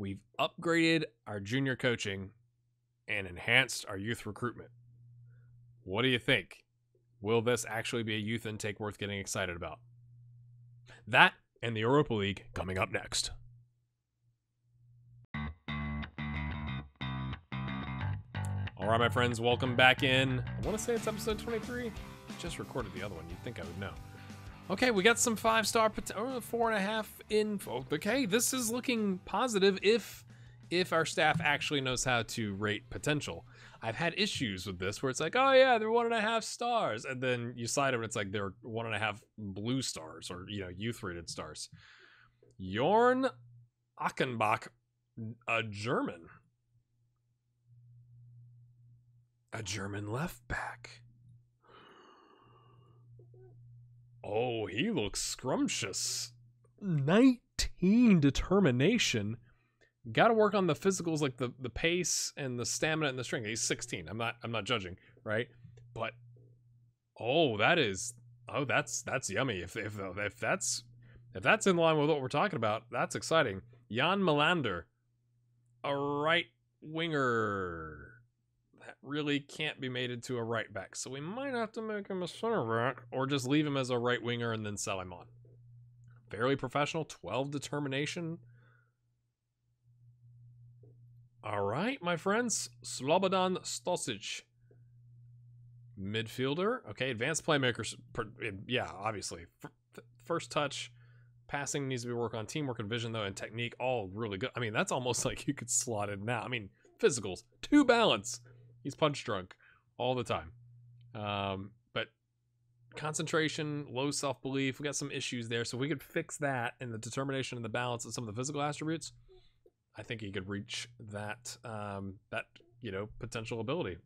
We've upgraded our junior coaching and enhanced our youth recruitment. What do you think? Will this actually be a youth intake worth getting excited about? That and the Europa League coming up next. All right, my friends, welcome back in. I want to say it's episode 23. I just recorded the other one. You'd think I would know. Okay, we got some 5-star, 4.5 info. Okay, this is looking positive if our staff actually knows how to rate potential. I've had issues with this where it's like, oh yeah, they're 1.5 stars, and then you cite them and it's like they're 1.5 blue stars or youth rated stars. Jorn Achenbach, a German left back. Oh, he looks scrumptious. 19 determination. Got to work on the physicals, like the pace and the stamina and the strength. He's 16. I'm not judging, right? But that's yummy. If that's in line with what we're talking about, that's exciting. Jan Melander, a right winger that really can't be made into a right back. So we might have to make him a center back or just leave him as a right winger and then sell him on. Fairly professional, 12 determination. All right, my friends. Slobodan Stosic, midfielder. Okay, advanced playmakers. Yeah, obviously. First touch, passing needs to be worked on. Teamwork and vision, though, and technique, all really good. I mean, that's almost like you could slot it now. I mean, physicals, 2 balance. He's punch drunk all the time. But concentration, low self-belief, we got some issues there. So if we could fix that and the determination and the balance of some of the physical attributes, I think he could reach that potential ability.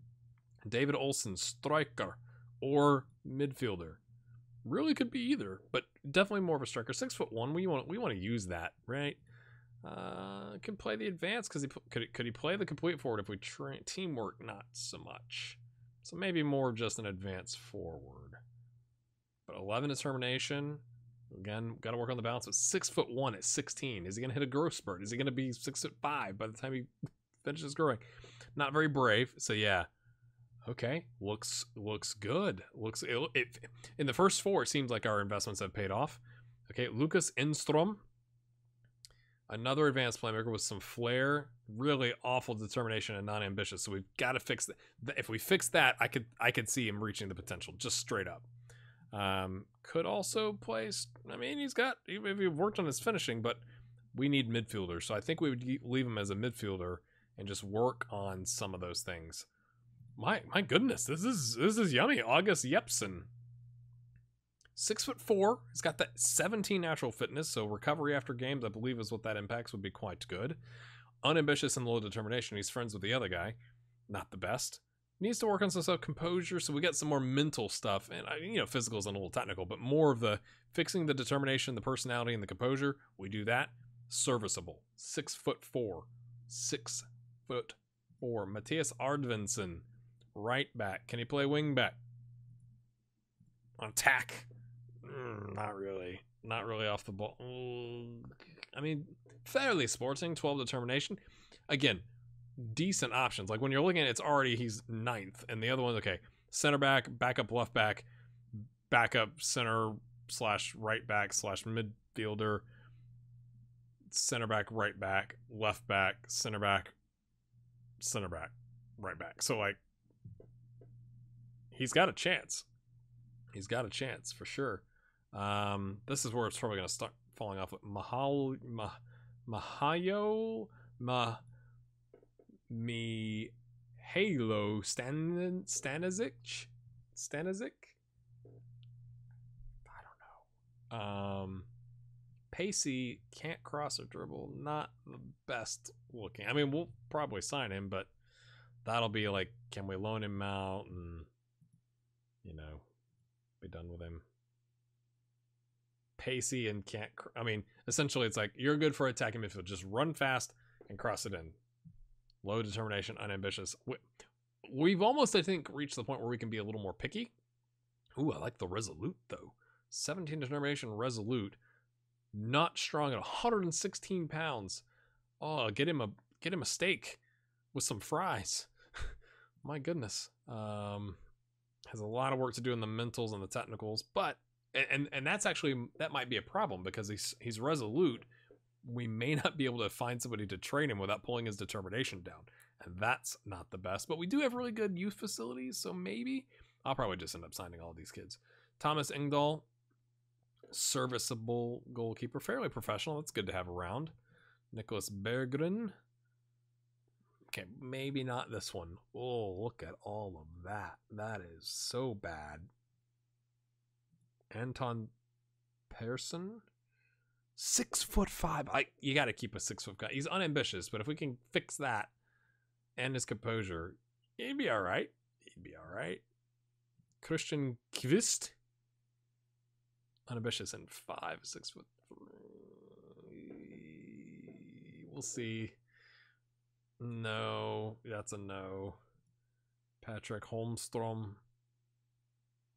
David Olsen, striker or midfielder. Really could be either, but definitely more of a striker. 6'1". We want to use that, right? Can play the advance because could he play the complete forward if we train teamwork? Not so much. So maybe more just an advance forward. But 11 determination. Again, got to work on the balance. But 6'1" at 16. Is he going to hit a growth spurt? Is he going to be 6'5" by the time he finishes growing? Not very brave. So yeah. Okay. Looks good. In the first 4, it seems like our investments have paid off. Okay. Lucas Enstrom. Another advanced playmaker with some flair, really awful determination and non-ambitious. So we've got to fix that. If we fix that, I could see him reaching the potential, just straight up. Could also play. I mean, we've worked on his finishing, but we need midfielders. So I think we would leave him as a midfielder and just work on some of those things. My goodness, this is yummy. August Jepsen. 6'4". He's got that 17 natural fitness, so recovery after games, I believe, is what that impacts, would be quite good. Unambitious and low determination. He's friends with the other guy. Not the best. Needs to work on some stuff, composure, so we get some more mental stuff. And, physical is a little technical, but more of the fixing the determination, the personality, and the composure. We do that. Serviceable. 6'4". 6'4". Matthias Ardvinsson, right back. Can he play wing back? On attack. Not really off the ball. I mean, fairly sporting. 12 determination. Again, decent options. Like when you're looking at it, it's already he's 9th, and the other one, okay, center back, backup left back, backup center / right back / midfielder, center back, right back, left back, center back, right back. So like, he's got a chance. He's got a chance for sure. This is where it's probably going to start falling off with Mihailo Stanizic. I don't know. Pacey, can't cross or dribble. Not the best looking. I mean, we'll probably sign him, but that'll be like, can we loan him out and be done with him? Pacey and can't. I mean, essentially, it's like you're good for attacking midfield. Just run fast and cross it in. Low determination, unambitious. We've almost, I think, reached the point where we can be a little more picky. Ooh, I like the resolute though. 17 determination, resolute. Not strong at 116 pounds. Oh, get him a steak with some fries. My goodness. Has a lot of work to do in the mentals and the technicals, but and that's actually, that might be a problem because he's resolute. We may not be able to find somebody to train him without pulling his determination down, and that's not the best. But we do have really good youth facilities, so maybe I'll probably just end up signing all these kids. Thomas Engdahl, serviceable goalkeeper, fairly professional. That's good to have around. Nicholas Berggren. Okay, maybe not this one. Oh, look at all of that. That is so bad. Anton Persson, 6'5". You got to keep a 6 foot guy. He's unambitious, but if we can fix that and his composure, he'd be all right. Christian Kvist, unambitious and 6'3". We'll see. No, that's a no. Patrick Holmstrom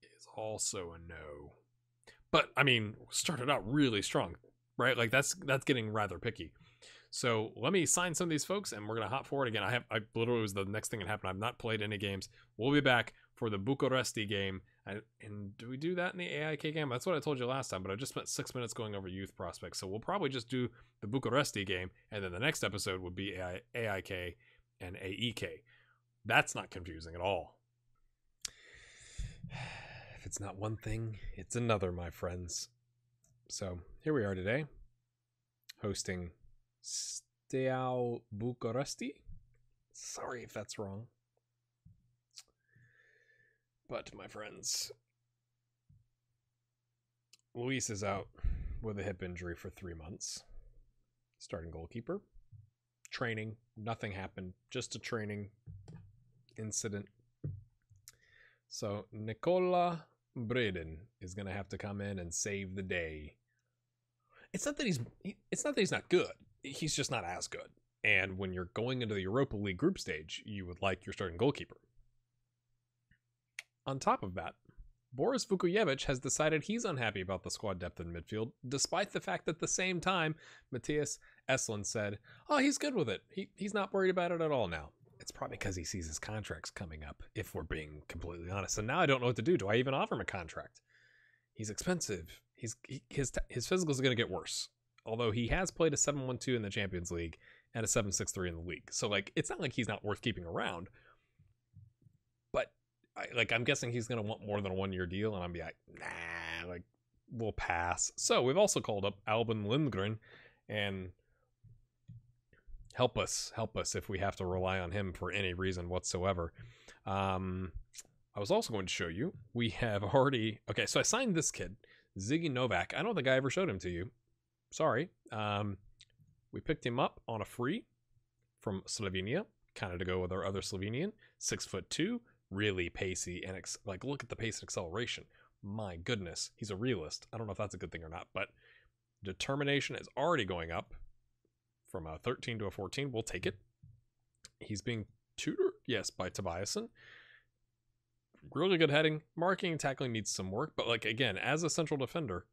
is also a no. But I mean, started out really strong, right? Like that's getting rather picky. So let me sign some of these folks, and we're gonna hop forward again. I literally was the next thing that happened. I've not played any games. We'll be back for the Bucuresti game. And do we do that in the AIK game? That's what I told you last time, but I just spent 6 minutes going over youth prospects. So we'll probably just do the Bucuresti game, and then the next episode would be AIK and AEK. That's not confusing at all. If it's not one thing, it's another, my friends. So here we are today, hosting Steaua Bucuresti. Sorry if that's wrong. But, my friends, Luis is out with a hip injury for 3 months. Starting goalkeeper. Training. Nothing happened. Just a training incident. So, Nicola Braden is going to have to come in and save the day. It's not that he's not good. He's just not as good. And when you're going into the Europa League group stage, you would like your starting goalkeeper. On top of that, Boris Vukojevic has decided he's unhappy about the squad depth in midfield, despite the fact that at the same time, Matthias Eslund said, oh, he's good with it. He's not worried about it at all now. It's probably because he sees his contract's coming up, if we're being completely honest. And now I don't know what to do. Do I even offer him a contract? He's expensive. His physicals are going to get worse. Although he has played a 7-1-2 in the Champions League and a 7-6-3 in the league. So, it's not like he's not worth keeping around. But I'm guessing he's going to want more than a 1-year deal, and I'm be like, nah, we'll pass. So we've also called up Albin Lindgren, and help us if we have to rely on him for any reason whatsoever. I was also going to show you, we have already, okay, so I signed this kid, Ziggy Novak. I don't think I ever showed him to you. Sorry. We picked him up on a free from Slovenia, kind of to go with our other Slovenian, 6'2", really pacey, and look at the pace and acceleration. My goodness, he's a realist. I don't know if that's a good thing or not, but determination is already going up from a 13 to a 14. We'll take it. He's being tutored, yes, by Tobiasen. Really good heading. Marking and tackling needs some work, but again, as a central defender,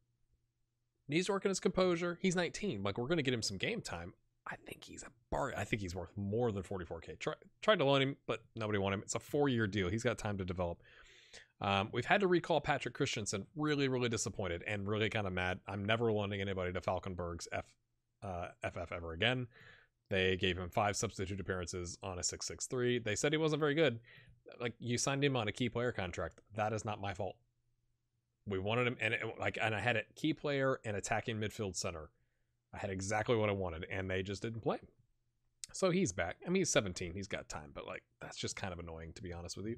needs to work on his composure. He's 19. We're going to get him some game time. I think he's a bargain. I think he's worth more than 44K. Tried to loan him, but nobody wanted him. It's a 4-year deal. He's got time to develop. We've had to recall Patrick Christensen. Really, really disappointed and really kind of mad. I'm never loaning anybody to Falkenberg's FF ever again. They gave him 5 substitute appearances on a 6-6-3. They said he wasn't very good. You signed him on a key player contract. That is not my fault. We wanted him, and I had a key player and attacking midfield center. I had exactly what I wanted, and they just didn't play. So he's back. I mean, he's 17. He's got time, but that's just kind of annoying, to be honest with you.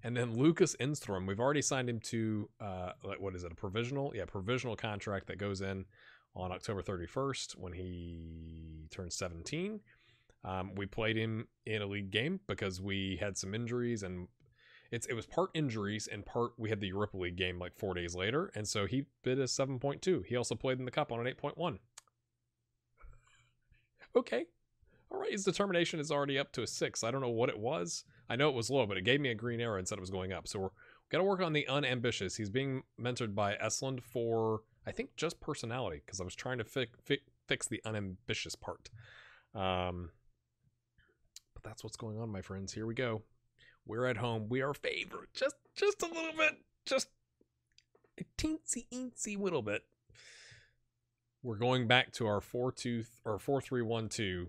And then Lucas Enstrom, we've already signed him to what is it? A provisional? Yeah, provisional contract that goes in on October 31st when he turns 17. We played him in a league game because we had some injuries, and it was part injuries and part we had the Europa League game 4 days later, and so he bid a 7.2. He also played in the cup on an 8.1. Okay. All right, his determination is already up to a 6. I don't know what it was. I know it was low, but it gave me a green arrow and said it was going up. So we're got to work on the unambitious. He's being mentored by Eslund for, I think, just personality, because I was trying to fix the unambitious part. But that's what's going on, my friends. Here we go. We're at home. We are favored. Just a little bit. Just a teensy little bit. We're going back to our 4-3-1-2.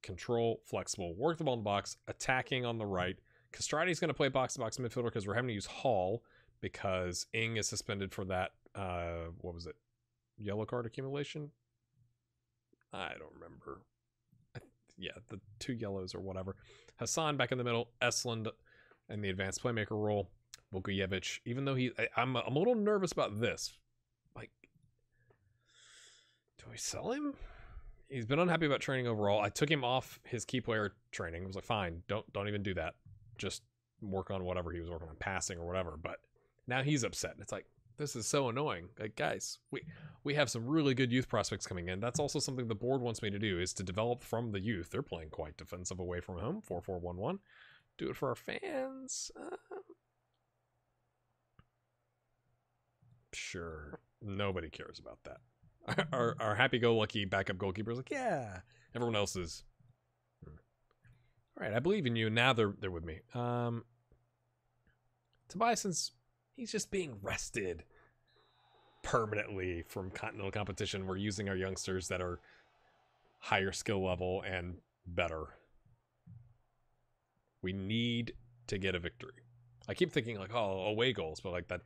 Control, flexible. Work the ball in the box. Attacking on the right. Castrati's going to play box-to-box midfielder because we're having to use Hall because Ing is suspended for that, what was it? Yellow card accumulation? I don't remember. Yeah, the 2 yellows or whatever. Hassan back in the middle. Esland in the advanced playmaker role. Vukojevic, even though I'm a little nervous about this. Like, do I sell him? He's been unhappy about training overall. I took him off his key player training. I was like, fine, don't even do that. Just work on whatever he was working on, passing or whatever. But now he's upset. It's like, this is so annoying. Like, guys, we have some really good youth prospects coming in. That's also something the board wants me to do, is to develop from the youth. They're playing quite defensive away from home, 4-4-1-1. Do it for our fans. Sure. Nobody cares about that. Our happy-go-lucky backup goalkeeper is like, yeah. Everyone else is. All right, I believe in you. Now they're with me. Tobias, since he's just being rested permanently from continental competition, we're using our youngsters that are higher skill level and better. We need to get a victory. I keep thinking like, oh, away goals, but like that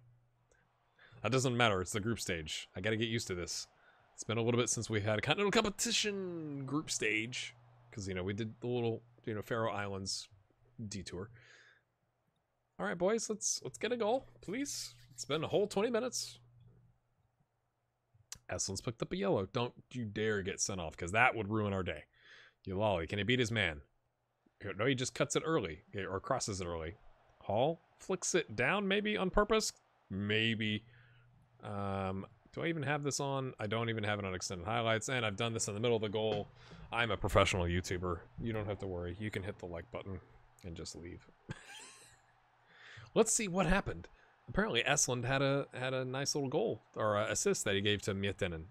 doesn't matter. It's the group stage. I got to get used to this. It's been a little bit since we had a continental competition group stage because, we did the little, Faroe Islands detour. All right, boys, let's get a goal, please. It's been a whole 20 minutes. Esland's picked up a yellow. Don't you dare get sent off because that would ruin our day. Ulali, can he beat his man? No, he just cuts it early or crosses it early. Hall flicks it down maybe on purpose. Maybe. Do I even have this on? I don't even have it on extended highlights, and I've done this in the middle of the goal. I'm a professional YouTuber. You don't have to worry. You can hit the like button and just leave. Let's see what happened. Apparently, Esland had a nice little goal or assist that he gave to Miettinen.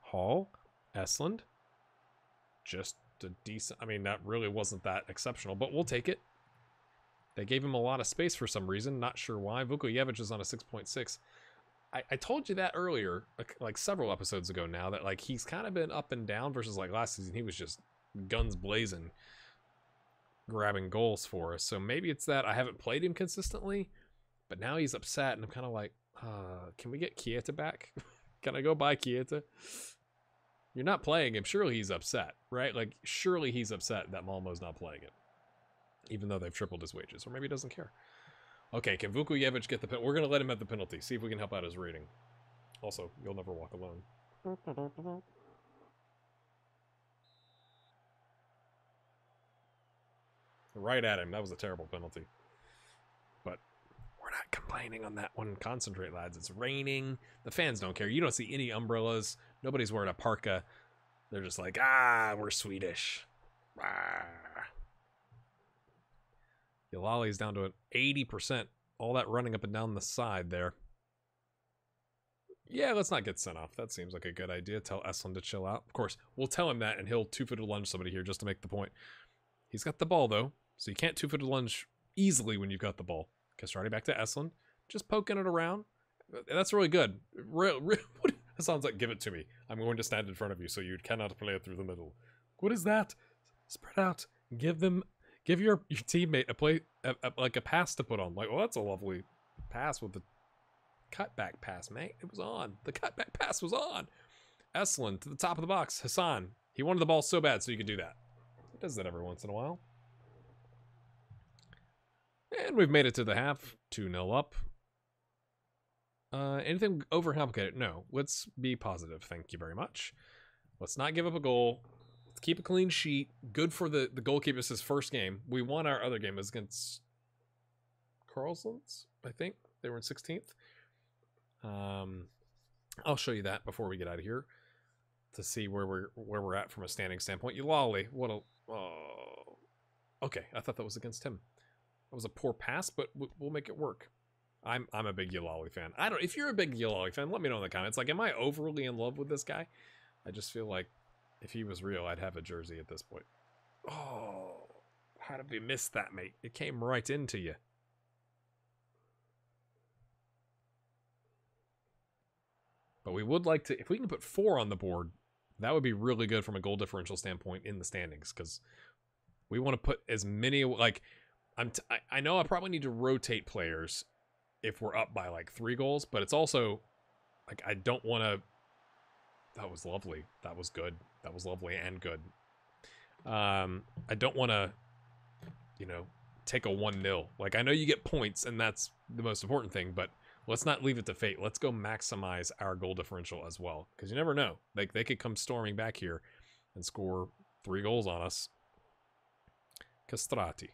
Hall, Esland, just a decent. I mean, that really wasn't that exceptional, but we'll take it. They gave him a lot of space for some reason. Not sure why. Vukojevic is on a 6.6. I told you that earlier, like several episodes ago now, that like he's kind of been up and down versus like last season. He was just guns blazing, grabbing goals for us. So maybe it's that I haven't played him consistently, but now he's upset, and I'm kind of like, can we get Kieta back? Can I go buy Kieta? You're not playing him. Surely he's upset, right? Like, surely he's upset that Malmo's not playing him, even though they've tripled his wages, or maybe he doesn't care. Okay, can Vukojevic get the penalty? We're going to let him have the penalty. See if we can help out his rating. Also, you'll never walk alone. Right at him. That was a terrible penalty. But we're not complaining on that one. Concentrate, lads. It's raining. The fans don't care. You don't see any umbrellas. Nobody's wearing a parka. They're just like, we're Swedish. Ulali's down to an 80%. All that running up and down the side there. Yeah, let's not get sent off. That seems like a good idea. Tell Esland to chill out. Of course, we'll tell him that, and he'll two-footed lunge somebody here just to make the point. He's got the ball, though, so you can't two-footed lunge easily when you've got the ball. Castrati back to Esland. Just poking it around. That's really good. That sounds like, give it to me. I'm going to stand in front of you, so you cannot play it through the middle. What is that? Spread out. Give your teammate a pass to put on. Like, well, that's a lovely pass with the cutback pass, mate. It was on. The cutback pass was on. Esland to the top of the box. Hassan. He wanted the ball so bad so you could do that. He does that every once in a while. And we've made it to the half. 2-0 up. Anything overcomplicated? No. Let's be positive. Thank you very much. Let's not give up a goal. Let's keep a clean sheet. Good for the goalkeeper. This is his first game. We won our other game. It was against Carlsons, I think. They were in 16th. I'll show you that before we get out of here to see where we're at from a standing standpoint. Ulali, what a... Oh. Okay, I thought that was against him. That was a poor pass, but we'll make it work. I'm a big Ulali fan. I don't. If you're a big Ulali fan, let me know in the comments. Like, am I overly in love with this guy? I just feel like If he was real, I'd have a jersey at this point. Oh, how did we miss that, mate? It came right into you. But we would like to, if we can put 4 on the board, that would be really good from a goal differential standpoint in the standings, because we want to put as many, like, I know I probably need to rotate players if we're up by like 3 goals, but it's also like I don't want to. That was lovely. That was good. That was lovely and good. I don't want to, you know, take a 1-0. Like, I know you get points, and that's the most important thing, but let's not leave it to fate. Let's go maximize our goal differential as well, because you never know. Like, they could come storming back here and score 3 goals on us. Castrati.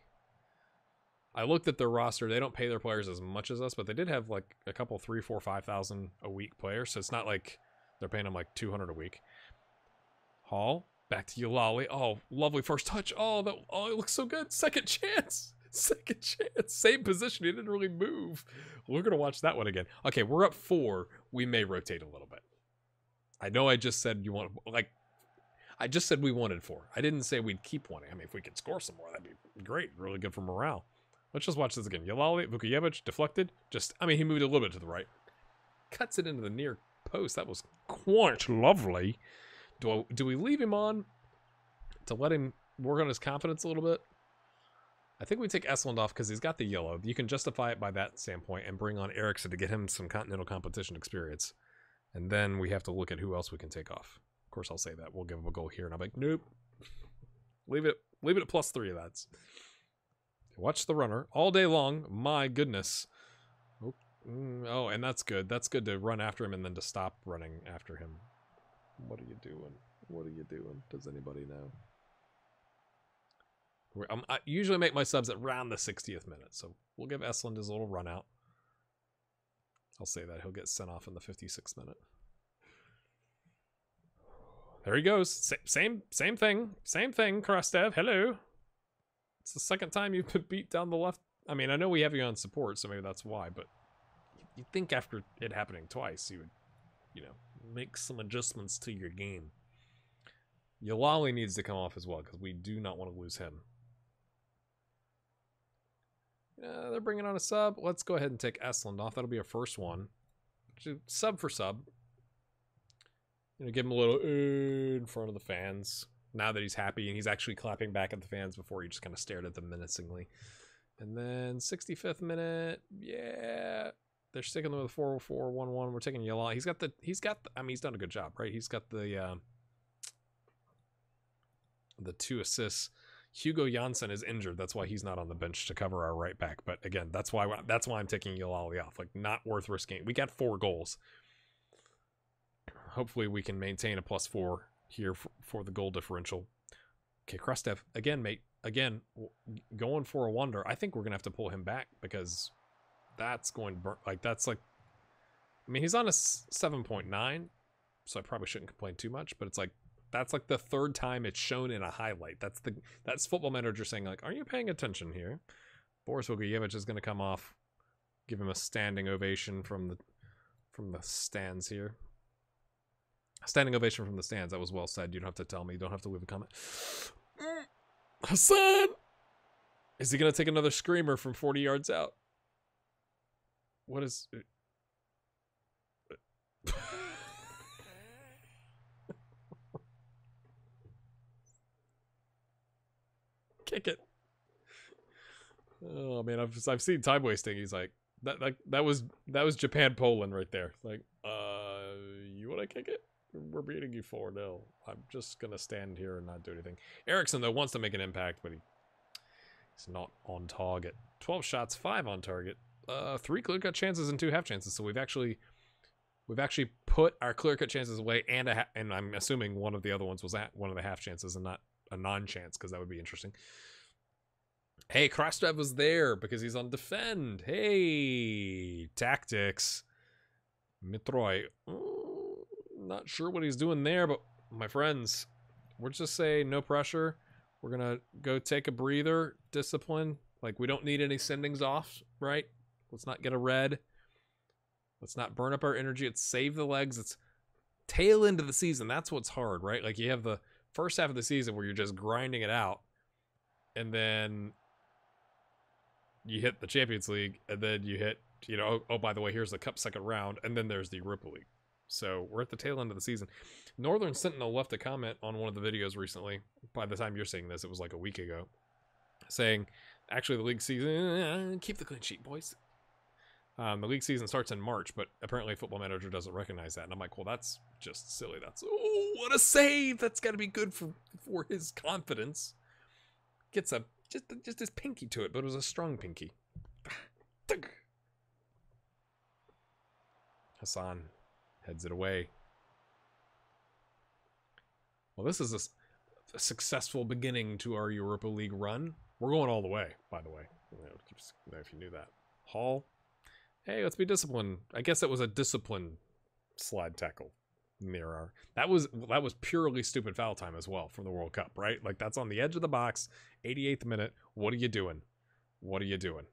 I looked at their roster. They don't pay their players as much as us, but they did have like a couple 3, 4, 5,000 a week players, so it's not like they're paying them like 200 a week. Hall, back to Ulali. Oh, lovely first touch. Oh, it looks so good. Second chance. Second chance. Same position. He didn't really move. We're going to watch that one again. Okay, we're up 4. We may rotate a little bit. I know I just said you want, like, I just said we wanted 4. I didn't say we'd keep wanting. I mean, if we could score some more, that'd be great. Really good for morale. Let's just watch this again. Ulali, Vukojevic, deflected. I mean, he moved a little bit to the right. Cuts it into the near post. That was quite lovely. Do we leave him on to let him work on his confidence a little bit? I think we take Esland off because he's got the yellow. You can justify it by that standpoint and bring on Eriksson to get him some continental competition experience. And then we have to look at who else we can take off. Of course, I'll say that. We'll give him a goal here. And I'm like, nope. Leave it at +3, lads. Watch the runner all day long. My goodness. Oh, and that's good. That's good to run after him and then to stop running after him. What are you doing? What are you doing? Does anybody know? I usually make my subs at around the 60th minute, so we'll give Esland his little run out. I'll say that. He'll get sent off in the 56th minute. There he goes. Same thing. Same thing, Krastev. Hello. It's the second time you've been beat down the left. I mean, I know we have you on support, so maybe that's why, but you'd think after it happening twice, you would, you know, make some adjustments to your game. Ulali needs to come off as well, because we do not want to lose him. They're bringing on a sub. Let's go ahead and take Esland off. That'll be our first one. Sub for sub. You know, give him a little in front of the fans. Now that he's happy and he's actually clapping back at the fans before he just kind of stared at them menacingly. And then 65th minute, yeah, they're sticking with the 4-4-1-1. We're taking Ulali. He's got I mean, he's done a good job, right? He's got the 2 assists. Hugo Janssen is injured. That's why he's not on the bench to cover our right back. But again, that's why I'm taking Ulali off. Like, not worth risking. We got 4 goals. Hopefully we can maintain a +4 here for the goal differential. Okay, Krastev, again, mate. Again, going for a wonder. I think we're going to have to pull him back because that's going to burn. Like, that's like, I mean, he's on a 7.9, so I probably shouldn't complain too much, but it's like, that's like the 3rd time it's shown in a highlight. That's Football Manager saying, like, are you paying attention here? Boris Vukojevic is going to come off, give him a standing ovation from the stands here. Standing ovation from the stands. That was well said. You don't have to tell me. You don't have to leave a comment. Hassan! Is he going to take another screamer from 40 yards out? What is... Kick it. Oh man, I've seen time wasting. He's like that was Japan-Poland right there. Like, you want to kick it? We're beating you 4-0. I'm just gonna stand here and not do anything. Eriksson though wants to make an impact, but he's not on target. 12 shots, 5 on target. 3 clear-cut chances and 2 half chances. So we've actually put our clear-cut chances away, and I'm assuming one of the other ones was at one of the half chances and not a non-chance, because that would be interesting. Hey, Krastev was there because he's on defend. Hey, tactics. Mitroy. Not sure what he's doing there, but my friends, we'll just say no pressure. We're going to go take a breather, discipline. Like, we don't need any sendings off, right? Let's not get a red. Let's not burn up our energy. It's save the legs. It's tail into the season. That's what's hard, right? Like, you have the first half of the season where you're just grinding it out, and then you hit the Champions League, and then you hit, you know, oh, by the way, here's the Cup second round, and then there's the Europa League. So we're at the tail end of the season. Northern Sentinel left a comment on one of the videos recently. By the time you're seeing this, it was like a week ago, saying, actually, the league season, keep the clean sheet, boys. The league season starts in March, but apparently Football Manager doesn't recognize that. And I'm like, well, that's just silly. That's, oh, what a save. That's got to be good for his confidence. Gets a, just his pinky to it, but it was a strong pinky. Hassan heads it away. Well, this is a successful beginning to our Europa League run. We're going all the way, by the way. If you knew that. Hall. Hey, let's be disciplined. I guess it was a discipline slide tackle. Mirror. That was purely stupid foul time as well from the World Cup, right? Like, that's on the edge of the box, 88th minute. What are you doing? What are you doing?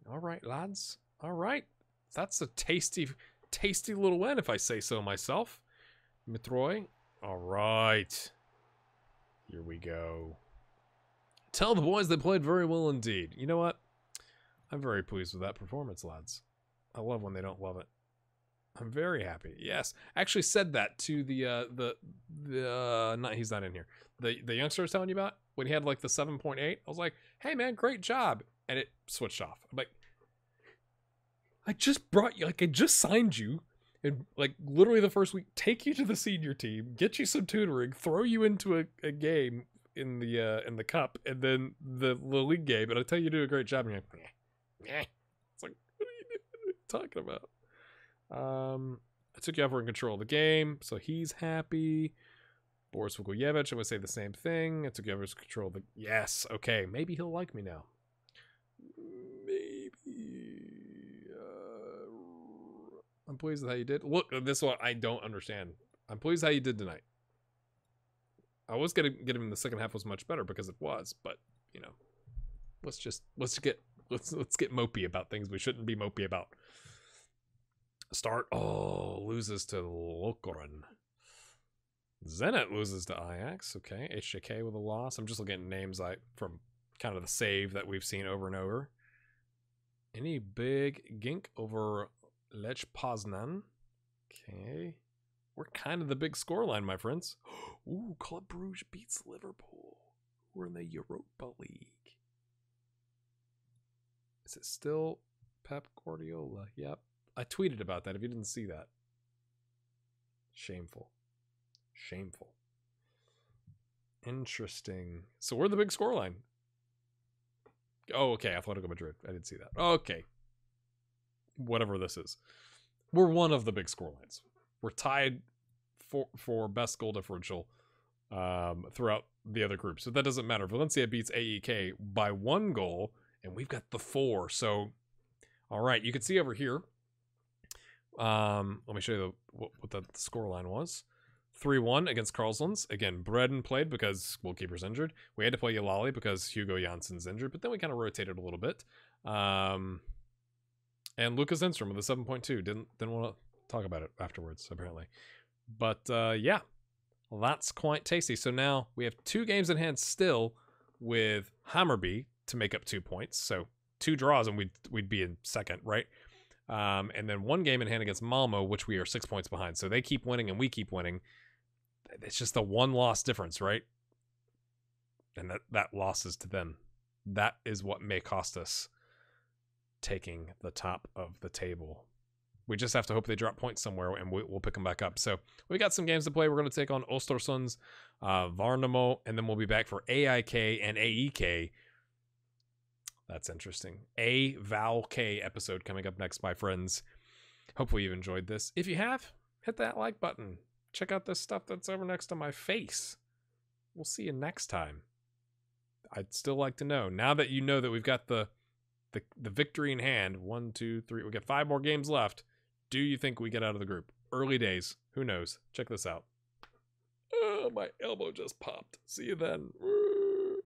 All right, lads. All right. That's a tasty little win, if I say so myself. Mitroy. All right. Here we go. Tell the boys they played very well indeed. You know what? I'm very pleased with that performance, lads. I love when they don't love it. I'm very happy. Yes. I actually said that to he's not in here. The youngster I was telling you about, when he had like the 7.8, I was like, hey man, great job. And it switched off. I'm like, I just brought you, like, I just signed you, and like literally the first week, take you to the senior team, get you some tutoring, throw you into a game in the cup, and then the league game, and I tell you do a great job, and you're like, it's like, what are you talking about? I took you over in control of the game, so he's happy. Boris Vukovic, I would say the same thing. I took you over in control of the, yes, okay, maybe he'll like me now. Maybe. I'm pleased with how you did. Look, this one I don't understand. I'm pleased how you did tonight. I was gonna get him in the second half was much better because it was, but you know, let's get mopey about things we shouldn't be mopey about. Start. Oh, loses to Lokeren. Zenit loses to Ajax. Okay, HJK with a loss. I'm just looking at names from kind of the save that we've seen over and over. Any big gink over Lech Poznan. Okay. We're kind of the big scoreline, my friends. Ooh, Club Brugge beats Liverpool. We're in the Europa League. Is it still Pep Guardiola? Yep. I tweeted about that if you didn't see that. Shameful. Shameful. Interesting. So we're the big scoreline. Oh, okay. Atletico Madrid. I didn't see that. Okay. Whatever this is. We're one of the big scorelines. We're tied for best goal differential throughout the other groups. So that doesn't matter. Valencia beats AEK by 1 goal, and we've got the 4. So, all right. You can see over here. Let me show you what the scoreline was. 3-1 against Karlsland's. Again, Bredden played because goalkeeper's injured. We had to play Yalali because Hugo Janssen's injured, but then we kind of rotated a little bit. And Lucas Enstrom with a 7.2. Didn't want to talk about it afterwards, apparently. But yeah, well, that's quite tasty. So now we have 2 games in hand still with Hammarby to make up 2 points. So 2 draws and we'd be in second, right? And then 1 game in hand against Malmo, which we are 6 points behind. So they keep winning and we keep winning. It's just a 1-loss difference, right? And that loss is to them. That is what may cost us taking the top of the table. We just have to hope they drop points somewhere and we'll pick them back up. So we got some games to play. We're going to take on Östersunds, Varnamo, and then we'll be back for AIK and AEK. That's interesting. A Val K episode coming up next, my friends. Hopefully you've enjoyed this. If you have, hit that like button. Check out this stuff that's over next to my face. We'll see you next time. I'd still like to know, now that you know that we've got the victory in hand, 1, 2, 3, we got 5 more games left. Do you think we get out of the group? Early days. Who knows? Check this out. Oh, my elbow just popped. See you then.